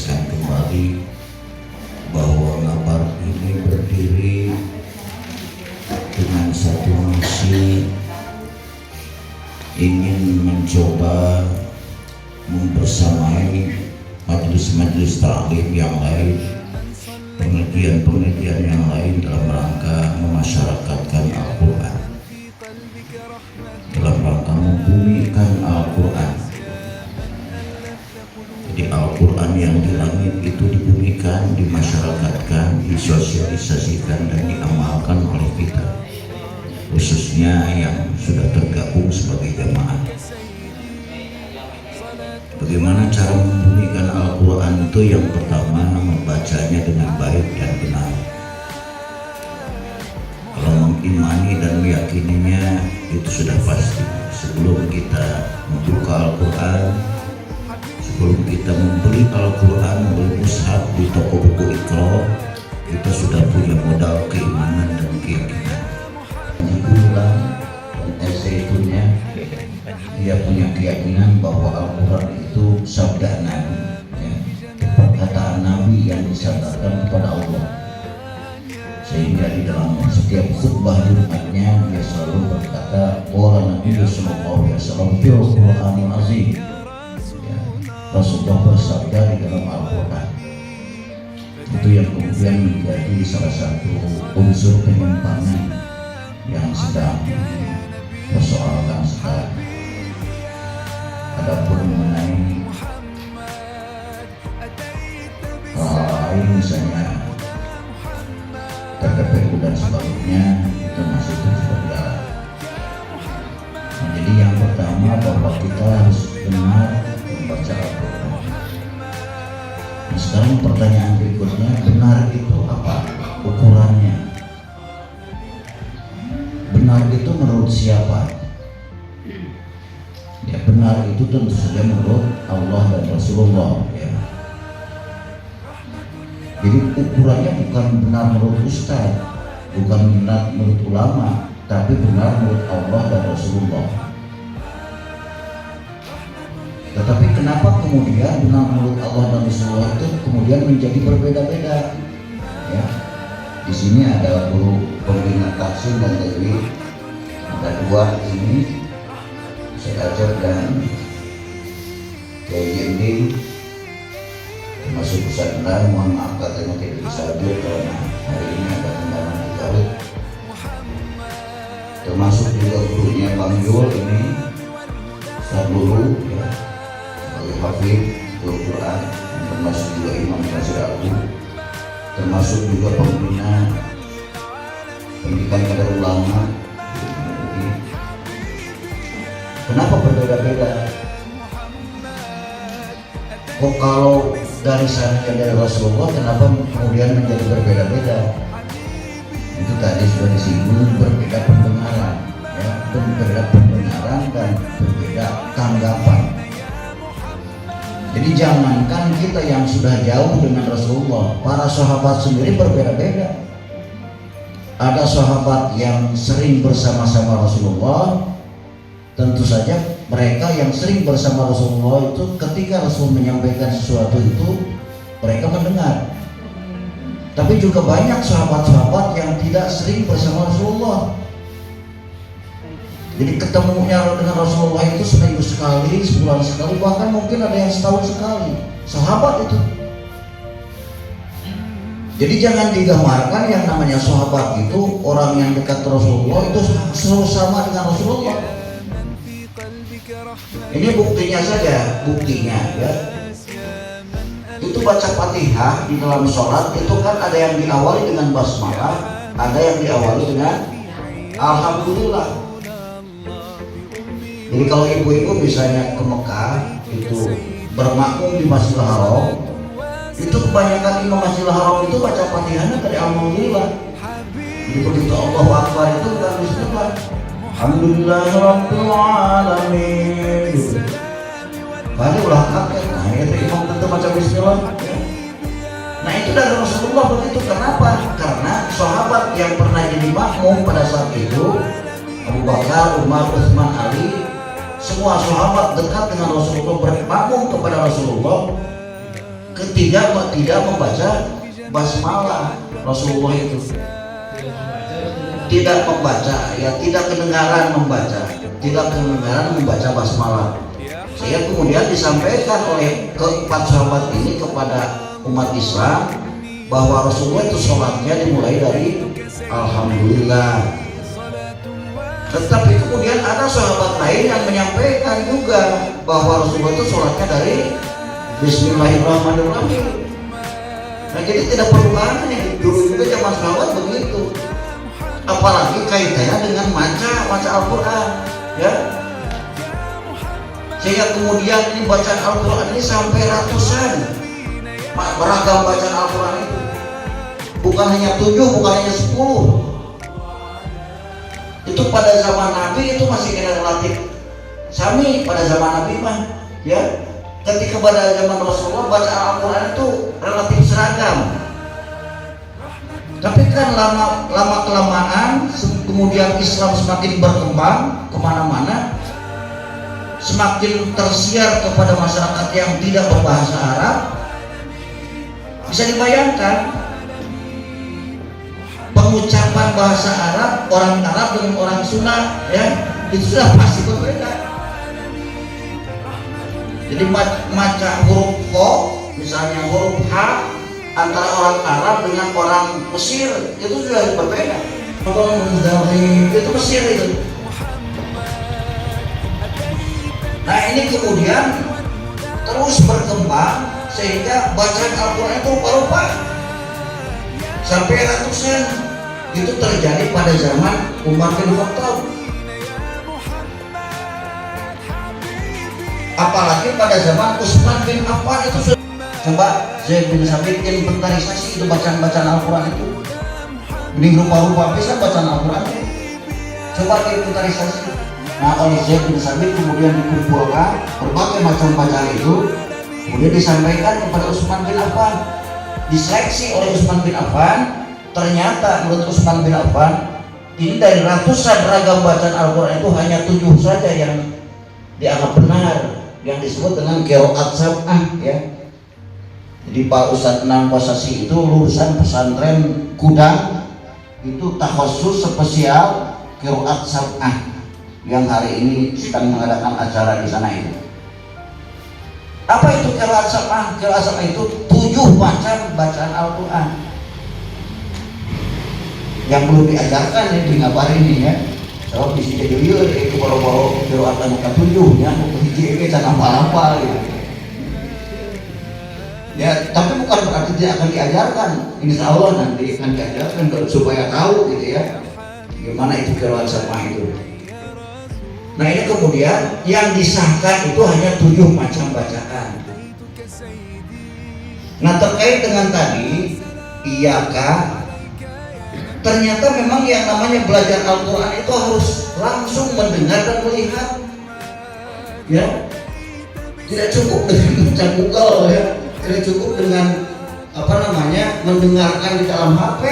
menegaskan kembali bahwa ngabar ini berdiri dengan satu misi, ingin mencoba membersamai majelis-majelis taklim yang lain, penelitian-penelitian yang lain dalam rangka memasyarakatkan Al-Quran, dalam rangka membumikan Al-Quran. Jadi Al-Quran yang di langit itu dibumikan, dimasyarakatkan, disosialisasikan dan diamalkan oleh kita, khususnya yang sudah tergabung sebagai jamaah. Bagaimana cara membumikan Al-Quran itu? Yang pertama, membacanya dengan baik dan benar. Kalau mengimani dan meyakininya itu sudah pasti. Sebelum kita membuka Al-Quran, sebelum kita membeli Al-Quran, membeli mushaf di toko buku Iqra, kita sudah punya modal keimanan dan keyakinan. Diulang dan esainya, dia punya keyakinan bahwa Al-Quran itu sabda Nabi, ya, perkataan Nabi yang disampaikan kepada Allah. Sehingga di dalam setiap khutbah Jumatnya dia selalu berkata, "Qala Nabi sallallahu alaihi wasallam fil Qur'anil azim." Ya, Rasulullah bersabda di dalam Al-Quran. Itu yang kemudian menjadi salah satu unsur penyimpangan yang sedang dipersoalkan sekarang. Adapun mengenai hal lain, misalnya TPPU dan sebagainya, itu masih terus berjalan. Nah, jadi yang pertama bahwa kita harus benar membaca Al-Quran. Nah, sekarang pertanyaan berikutnya, benar itu apa? Ukurannya. Benar itu menurut siapa? Ya, benar itu tentu saja menurut Allah dan Rasulullah, ya. Jadi ukurannya bukan benar menurut ustaz, bukan benar menurut ulama, tapi benar menurut Allah dan Rasulullah. Tetapi kenapa kemudian benar menurut Allah dan Rasulullah itu kemudian menjadi berbeda-beda? Ya, di sini ada guru pembina Taksim dan Tajwid, ada dua ini, saya ajar dan Kiai Jending, termasuk pesantren. Mohon maaf katanya tidak bisa hadir karena hari ini ada undangan di Garut. Termasuk juga gurunya Bang Yul ini, Ustaz Lulu, ya, sebagai hafid Al-Quran, termasuk juga Imam Nasir Abu, termasuk juga pembina pendidikan kader ulama. Kenapa berbeda-beda? Kok kalau dari sanadnya dari Rasulullah, kenapa kemudian menjadi berbeda-beda? Itu tadi sudah disinggung, berbeda pendengaran, ya, berbeda pendengaran dan berbeda tanggapan. Jadi jangankan kita yang sudah jauh dengan Rasulullah, para sahabat sendiri berbeda-beda. Ada sahabat yang sering bersama-sama Rasulullah. Tentu saja mereka yang sering bersama Rasulullah itu ketika Rasul menyampaikan sesuatu itu mereka mendengar. Tapi juga banyak sahabat-sahabat yang tidak sering bersama Rasulullah. Jadi ketemunya dengan Rasulullah itu seminggu sekali, sebulan sekali, bahkan mungkin ada yang setahun sekali. Sahabat itu. Jadi jangan digambarkan yang namanya sahabat itu orang yang dekat Rasulullah itu selalu sama dengan Rasulullah. Ini buktinya saja, buktinya ya. Itu baca Fatihah di dalam sholat itu kan ada yang diawali dengan basmalah, ada yang diawali dengan Alhamdulillah. Jadi kalau ibu-ibu misalnya ke Mekah itu bermakmum di Masjidil Haram, itu kebanyakan imam Masjidil Haram itu baca Fatihahnya dari Alhamdulillah. Jadi begitu Allahu Akbar itu bukan bismillah. Alhamdulillahirabbil alamin. Baca ulah kakek, nah itu imam tentu baca bismillah. Nah itu dari Rasulullah begitu. Kenapa? Karena sahabat yang pernah jadi makmum pada saat itu, Abu Bakar, Umar, Utsman, Ali, semua sahabat dekat dengan Rasulullah, bermakmum kepada Rasulullah. tidak membaca basmalah. Rasulullah itu tidak membaca, ya tidak kedengaran membaca basmalah. Sehingga kemudian disampaikan oleh keempat sahabat ini kepada umat Islam bahwa Rasulullah itu sholatnya dimulai dari Alhamdulillah. Tetapi kemudian ada sahabat lain yang menyampaikan juga bahwa Rasulullah itu sholatnya dari Bismillahirrahmanirrahim. Nah, jadi tidak perlu aneh, dulu juga zaman sahabat begitu. Apalagi kaitannya dengan baca Al-Quran, ya. Sehingga kemudian ini bacaan Al-Quran ini sampai ratusan, beragam bacaan Al-Quran itu. Bukan hanya 7, bukan hanya 10. Itu pada zaman Nabi itu masih kena relatif sami pada zaman Nabi mah, ya. Ketika pada zaman Rasulullah baca Al-Quran itu relatif seragam. Tapi kan lama kelamaan kemudian Islam semakin berkembang kemana-mana, semakin tersiar kepada masyarakat yang tidak berbahasa Arab. Bisa dibayangkan pengucapan bahasa Arab orang Arab dengan orang Sunda, ya, itu sudah pasti berbeda. Jadi maca huruf ko, misalnya huruf H antara orang Arab dengan orang Mesir itu sudah berbeda. Itu Mesir itu. Nah, ini kemudian terus berkembang sehingga bacaan Al-Quran itu rupa-rupa sampai ratusan. Itu terjadi pada zaman Umar bin Khattab. Apalagi pada zaman Utsman bin Affan itu sudah. Coba Zaid bin Sabit inventarisasi itu bacaan Al-Quran itu. Ini rupa-rupa bisa bacaan Al-Quran. Coba inventarisasi. Nah, oleh Zaid bin Sabit kemudian dikumpulkan berbagai macam bacaan itu, kemudian disampaikan kepada Utsman bin Affan. Diseleksi oleh Utsman bin Affan. Ternyata menurut Utsman bin Affan ini dari ratusan ragam bacaan Al-Quran itu hanya 7 saja yang dianggap benar, yang disebut dengan qiraat sab'ah, ya. Jadi Pak Ustadz Enang Kosasi itu lulusan pesantren Kudang, itu takhusus spesial qiraat sab'ah yang hari ini sedang mengadakan acara di sana itu. Apa itu qiraat sab'ah? Qiraat sab'ah itu 7 macam bacaan Al-Quran yang belum diajarkan ya, di ngabar ini, ya. So bisa jadi liur itu boro-boro qiraat anu ka-7 nya hiji ge can apa-apa gitu. Ya, tapi bukan berarti tidak akan diajarkan. Insya Allah nanti akan diajarkan supaya tahu gitu, ya, gimana itu qiraat sab'ah itu. Nah, ini kemudian yang disahkan itu hanya 7 macam bacaan. Nah, terkait dengan tadi iyaka, ternyata memang yang namanya belajar Al-Quran itu harus langsung mendengar dan melihat, ya. Tidak cukup dengan baca Google, ya. Tidak cukup dengan mendengarkan di dalam HP.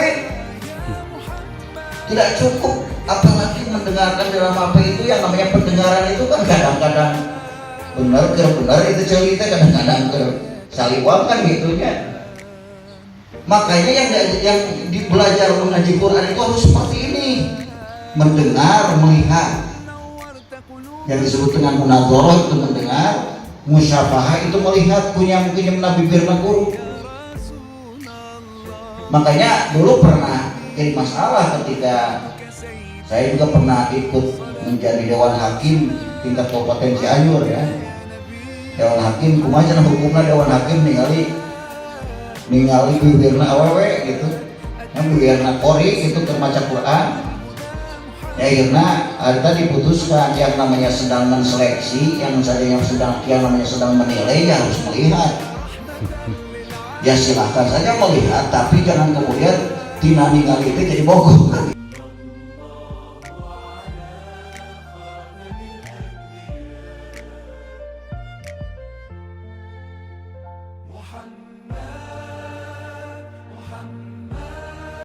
Tidak cukup, apalagi mendengarkan di dalam HP itu yang namanya pendengaran itu kan kadang-kadang benar itu cerita, kadang-kadang saliwang kan gitu, ya. Makanya yang belajar mengaji Quran itu harus seperti ini, mendengar, melihat. Yang disebut dengan munadzarah itu mendengar, musyafahah itu melihat, punya bibir guru. Makanya dulu pernah jadi masalah ketika saya juga pernah ikut menjadi Dewan Hakim tingkat Kabupaten Cianjur, ya. Dewan Hakim kumaha hukumna Dewan Hakim ningali bibirna awewe gitu, yang bibirna kori gitu termaca Quran. Ya, akhirnya ada diputuskan yang namanya sedang menseleksi, yang namanya sedang menilai, ya harus melihat. Ya silahkan saja melihat, tapi jangan kemudian tina ningali itu jadi bogor.